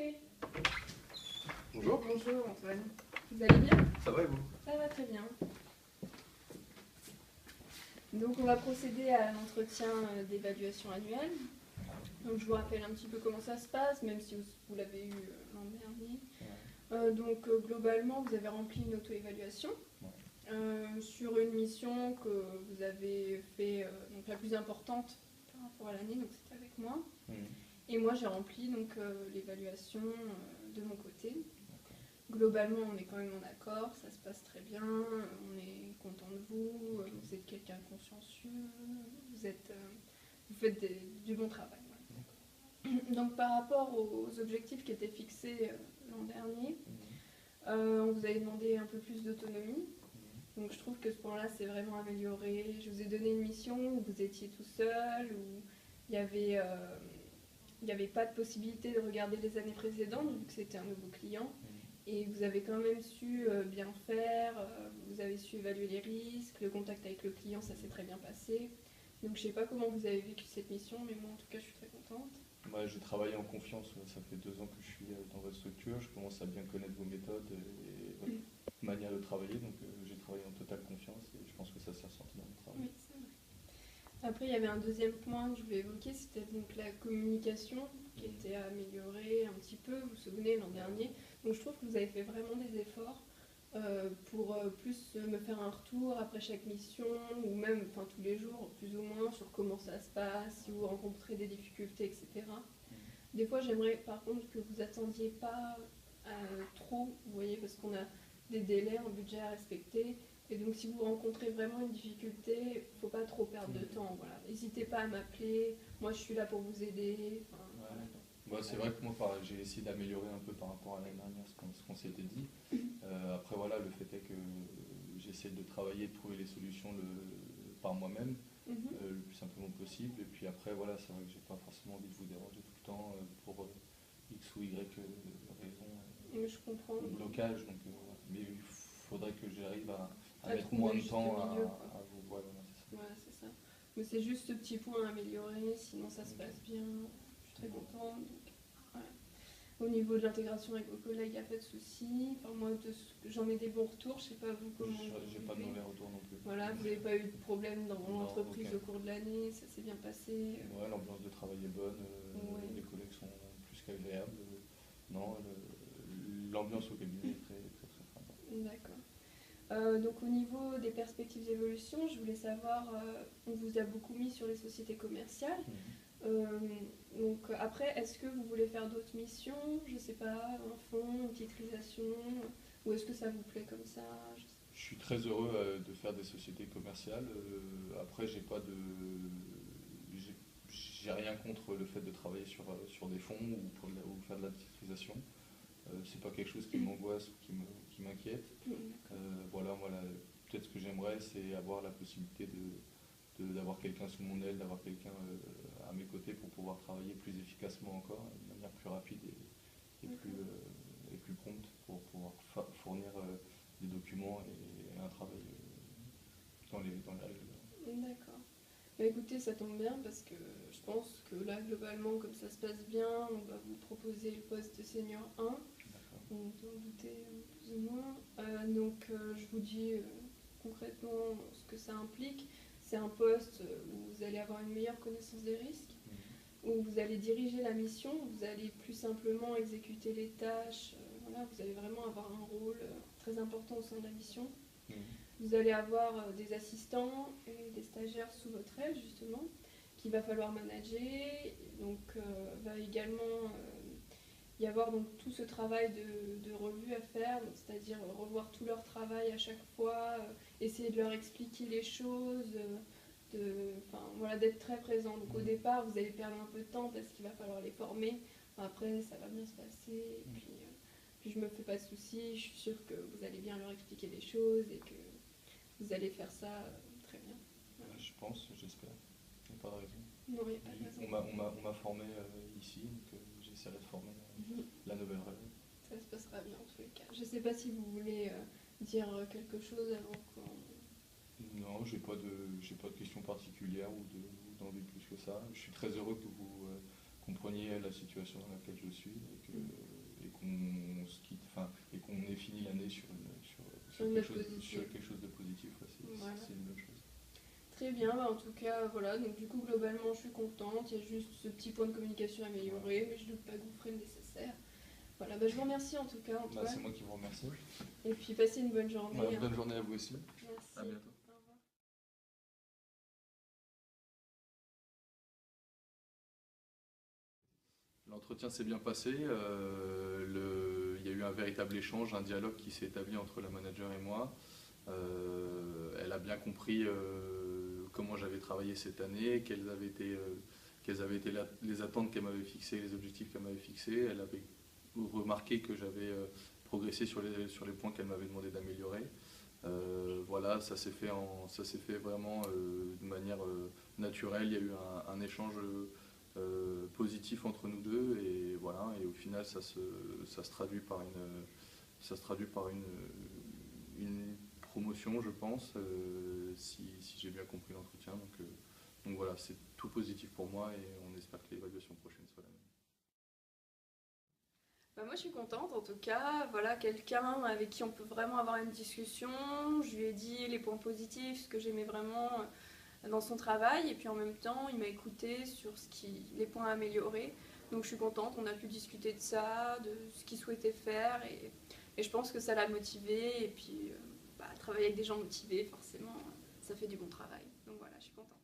Entrez. Bonjour. Bonjour Antoine. Vous allez bien? Ça va et vous? Ça va très bien. Donc on va procéder à l'entretien d'évaluation annuelle. Donc je vous rappelle un petit peu comment ça se passe, même si vous l'avez eu l'an dernier. Globalement, vous avez rempli une auto-évaluation sur une mission que vous avez fait donc la plus importante par rapport à l'année, donc c'était avec moi. Et moi j'ai rempli donc l'évaluation de mon côté. Globalement, on est quand même en accord, ça se passe très bien, on est content de vous, vous êtes quelqu'un de consciencieux, vous faites du bon travail. Voilà. Donc par rapport aux objectifs qui étaient fixés l'an dernier, on vous avait demandé un peu plus d'autonomie. Donc je trouve que ce point-là c'est vraiment amélioré. Je vous ai donné une mission où vous étiez tout seul, où il n'y avait pas de possibilité de regarder les années précédentes, vu que c'était un nouveau client. Et vous avez quand même su bien faire, vous avez su évaluer les risques, le contact avec le client, ça s'est très bien passé. Donc je ne sais pas comment vous avez vécu cette mission, mais moi en tout cas je suis très contente. Ouais, j'ai travaillé en confiance, ça fait 2 ans que je suis dans votre structure, je commence à bien connaître vos méthodes et votre manière de travailler, donc j'ai travaillé en totale confiance et je pense que ça s'est ressenti dans mon travail. Oui, c'est vrai. Après, il y avait un deuxième point que je voulais évoquer, c'était donc la communication qui était améliorée un petit peu, vous vous souvenez, l'an dernier. Donc je trouve que vous avez fait vraiment des efforts pour plus me faire un retour après chaque mission, ou même tous les jours, plus ou moins, sur comment ça se passe, si vous rencontrez des difficultés, etc. Des fois, j'aimerais par contre que vous attendiez pas trop, vous voyez, parce qu'on a des délais, un budget à respecter. Et donc si vous rencontrez vraiment une difficulté, il ne faut pas trop perdre de temps. Voilà. N'hésitez pas à m'appeler, moi je suis là pour vous aider. Voilà. C'est vrai que moi j'ai essayé d'améliorer un peu par rapport à l'année dernière ce qu'on s'était dit. Après voilà, le fait est que j'essaie de travailler, de trouver les solutions par moi-même, le plus simplement possible. Et puis après voilà, c'est vrai que j'ai pas forcément envie de vous déranger tout le temps pour X ou Y raison. Je comprends. Le blocage, donc, mais il faudrait que j'arrive à mettre moins de temps à vous voir. Voilà, c'est ça. Mais c'est juste ce petit point à améliorer, sinon ça se passe bien. Je suis très contente. Donc, voilà. Au niveau de l'intégration avec vos collègues, il n'y a pas de souci. Enfin, moi, j'en ai des bons retours. Je ne sais pas vous comment. J'ai pas de mauvais retours non plus. Voilà, vous n'avez pas eu de problème dans l'entreprise au cours de l'année, ça s'est bien passé. Ouais, l'ambiance de travail est bonne, les collègues sont plus qu'agréables. Non, l'ambiance au cabinet est très sympa. D'accord. Donc au niveau des perspectives d'évolution, je voulais savoir, on vous a beaucoup mis sur les sociétés commerciales. Donc après, est-ce que vous voulez faire d'autres missions? Je ne sais pas, un fonds, une titrisation, ou est-ce que ça vous plaît comme ça? Je suis très heureux de faire des sociétés commerciales. Après, j'ai rien contre le fait de travailler sur des fonds ou faire de la titrisation. C'est pas quelque chose qui m'angoisse ou qui m'inquiète. Voilà, peut-être ce que j'aimerais, c'est avoir la possibilité d'avoir quelqu'un sous mon aile, d'avoir quelqu'un à mes côtés pour pouvoir travailler plus efficacement encore, de manière plus rapide et plus prompte pour pouvoir fournir des documents et un travail dans les règles. D'accord. Bah écoutez, ça tombe bien parce que je pense que là, globalement, comme ça se passe bien, on va vous proposer le poste de senior 1. On peut en douter plus ou moins. Je vous dis concrètement ce que ça implique. C'est un poste où vous allez avoir une meilleure connaissance des risques, où vous allez diriger la mission, vous allez plus simplement exécuter les tâches. Voilà, vous allez vraiment avoir un rôle très important au sein de la mission. Vous allez avoir des assistants et des stagiaires sous votre aile, justement, qu'il va falloir manager. Donc, va également y avoir donc tout ce travail de revue à faire, c'est-à-dire revoir tout leur travail à chaque fois, essayer de leur expliquer les choses, d'être très présent. Donc au départ, vous allez perdre un peu de temps parce qu'il va falloir les former. Après, ça va bien se passer. Et puis je me fais pas de soucis. Je suis sûre que vous allez bien leur expliquer les choses et que vous allez faire ça très bien. Voilà. Je pense, j'espère. Il n'y a pas de raison. Non, il n'y a pas de raison. On m'a formé ici, donc j'essaierai de former la nouvelle relève. Ça se passera bien en tous les cas. Je ne sais pas si vous voulez dire quelque chose avant qu'on... Non, j'ai pas de questions particulières ou d'envie plus que ça. Je suis très heureux que compreniez la situation dans laquelle je suis et qu'on se quitte, et qu'on ait fini l'année sur quelque chose de positif. Voilà. C'est une bonne chose. Très bien, en tout cas, voilà, donc du coup, globalement, je suis contente. Il y a juste ce petit point de communication amélioré, mais je ne doute pas que vous ferez le nécessaire. Voilà, je vous remercie en tout cas, Antoine. C'est moi qui vous remercie. Et puis, passez une bonne journée. Bonne journée à vous aussi. Merci. À bientôt. Au revoir. L'entretien s'est bien passé. Il y a eu un véritable échange, un dialogue qui s'est établi entre la manager et moi. Elle a bien compris comment j'avais travaillé cette année, quelles avaient été les attentes qu'elle m'avait fixées, les objectifs qu'elle m'avait fixés. Elle avait remarqué que j'avais progressé sur les points qu'elle m'avait demandé d'améliorer. Voilà, ça s'est fait vraiment de manière naturelle. Il y a eu un échange positif entre nous deux, et voilà, et au final ça se traduit par une promotion, je pense, si j'ai bien compris l'entretien. Donc voilà, c'est tout positif pour moi, et on espère que l'évaluation prochaine soit la même. Moi je suis contente en tout cas, voilà, quelqu'un avec qui on peut vraiment avoir une discussion. Je lui ai dit les points positifs, ce que j'aimais vraiment dans son travail, et puis en même temps il m'a écouté sur les points à améliorer. Donc je suis contente, on a pu discuter de ça, de ce qu'il souhaitait faire, et je pense que ça l'a motivé, et puis travailler avec des gens motivés, forcément, ça fait du bon travail. Donc voilà, je suis contente.